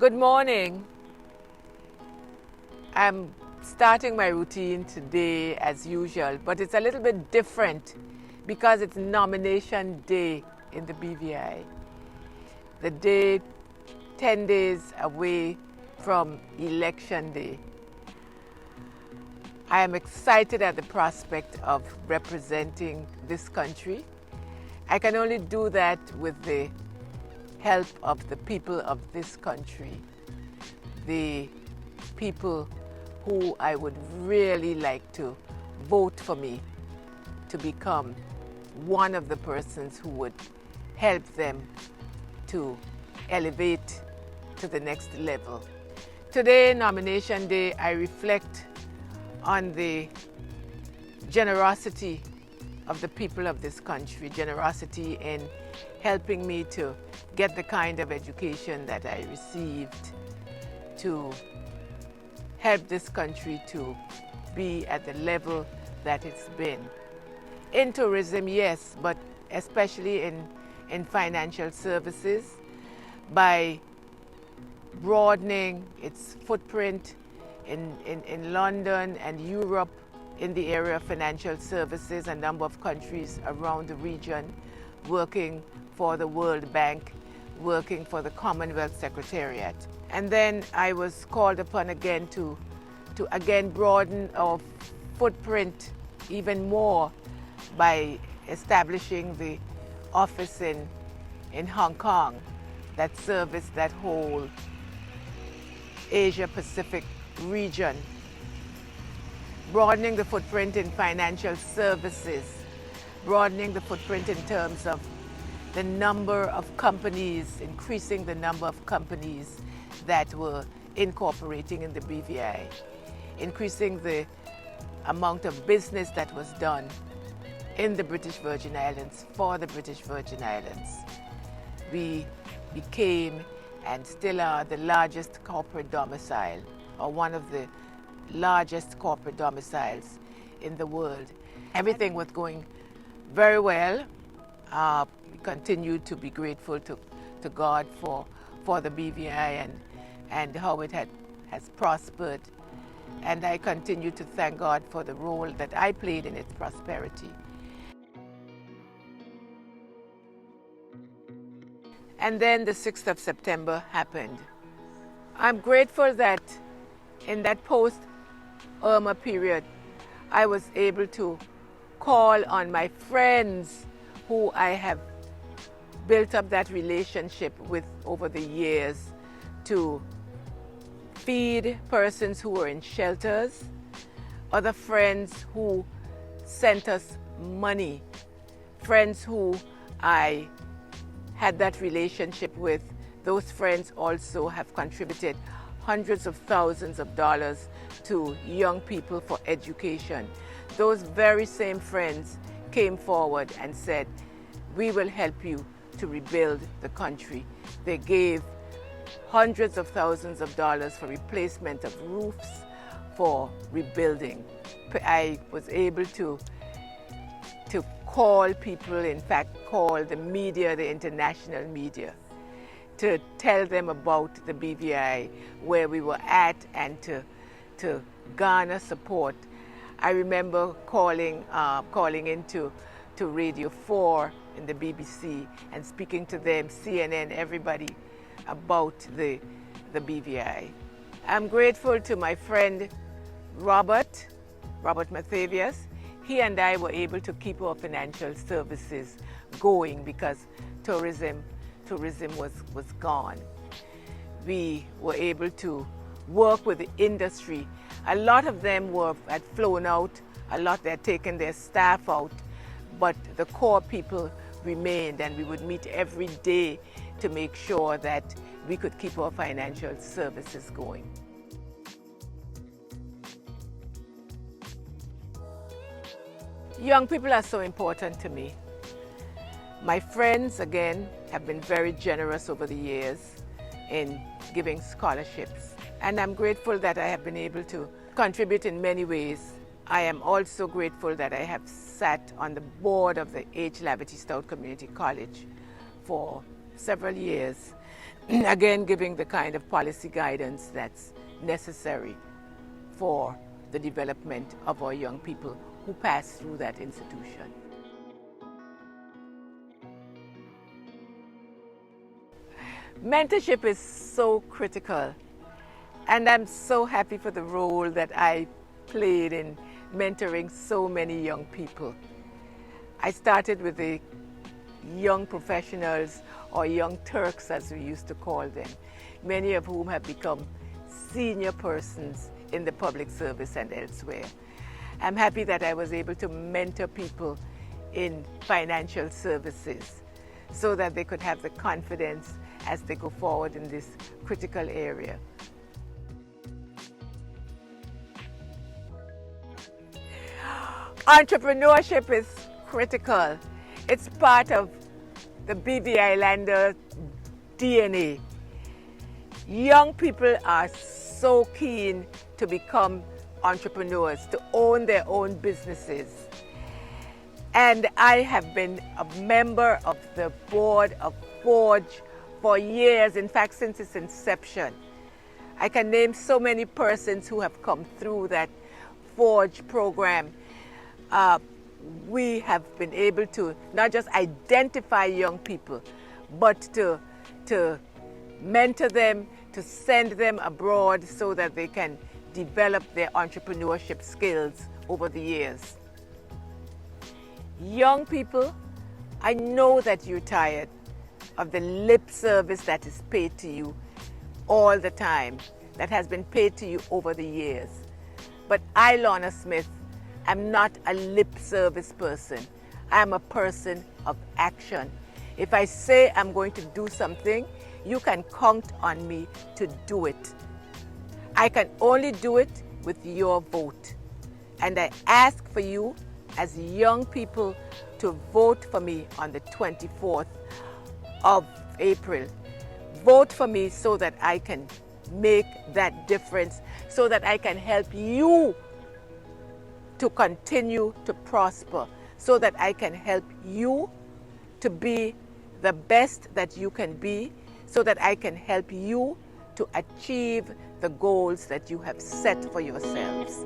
Good morning. I'm starting my routine today as usual, but it's a little bit different because it's nomination day in the BVI. The day 10 days away from election day. I am excited at the prospect of representing this country. I can only do that with the help of the people of this country, the people who I would really like to vote for me to become one of the persons who would help them to elevate to the next level. Today, nomination day, I reflect on the generosity of the people of this country, generosity in helping me to get the kind of education that I received, to help this country to be at the level that it's been. In tourism, yes, but especially in financial services, by broadening its footprint in London and Europe in the area of financial services, a number of countries around the region, working for the World Bank, working for the Commonwealth Secretariat. And then I was called upon again to again broaden our footprint even more by establishing the office in Hong Kong that serviced that whole Asia Pacific region. Broadening the footprint in financial services, broadening the footprint in terms of the number of companies, increasing the number of companies that were incorporating in the BVI, increasing the amount of business that was done in the British Virgin Islands for the British Virgin Islands. We became and still are the largest corporate domicile, or one of the largest corporate domiciles in the world. Everything was going very well. We continue to be grateful to God for the BVI and how it has prospered. And I continue to thank God for the role that I played in its prosperity. And then the 6th of September happened. I'm grateful that in that post-Irma period, I was able to call on my friends who I have built up that relationship with over the years to feed persons who were in shelters, other friends who sent us money, friends who I had that relationship with. Those friends also have contributed hundreds of thousands of dollars to young people for education. Those very same friends came forward and said, we will help you to rebuild the country. They gave hundreds of thousands of dollars for replacement of roofs, for rebuilding. I was able to call people, in fact, call the media, the international media, to tell them about the BVI, where we were at, and to garner support. I remember calling into Radio 4 in the BBC and speaking to them, CNN, everybody, about the BVI. I'm grateful to my friend Robert Mathavius. He and I were able to keep our financial services going because tourism was gone. We were able to work with the industry. A lot of them had flown out, a lot had taken their staff out, but the core people remained, and we would meet every day to make sure that we could keep our financial services going. Young people are so important to me. My friends, again, have been very generous over the years in giving scholarships. And I'm grateful that I have been able to contribute in many ways. I am also grateful that I have sat on the board of the H. Lavity Stout Community College for several years. again giving the kind of policy guidance that's necessary for the development of our young people who pass through that institution. Mentorship is so critical, and I'm so happy for the role that I played in mentoring so many young people. I started with the young professionals, or young Turks as we used to call them, many of whom have become senior persons in the public service and elsewhere. I'm happy that I was able to mentor people in financial services so that they could have the confidence as they go forward in this critical area. Entrepreneurship is critical. It's part of the BV Islander DNA. Young people are so keen to become entrepreneurs, to own their own businesses. And I have been a member of the board of Forge for years, in fact, since its inception. I can name so many persons who have come through that Forge program. We have been able to not just identify young people, but to mentor them, to send them abroad so that they can develop their entrepreneurship skills over the years. Young people, I know that you're tired of the lip service that is paid to you all the time, that has been paid to you over the years. But I, Lorna Smith, I'm not a lip service person. I'm a person of action. If I say I'm going to do something, you can count on me to do it. I can only do it with your vote. And I ask for you as young people to vote for me on the 24th of April. Vote for me so that I can make that difference, so that I can help you to continue to prosper, so that I can help you to be the best that you can be, so that I can help you to achieve the goals that you have set for yourselves.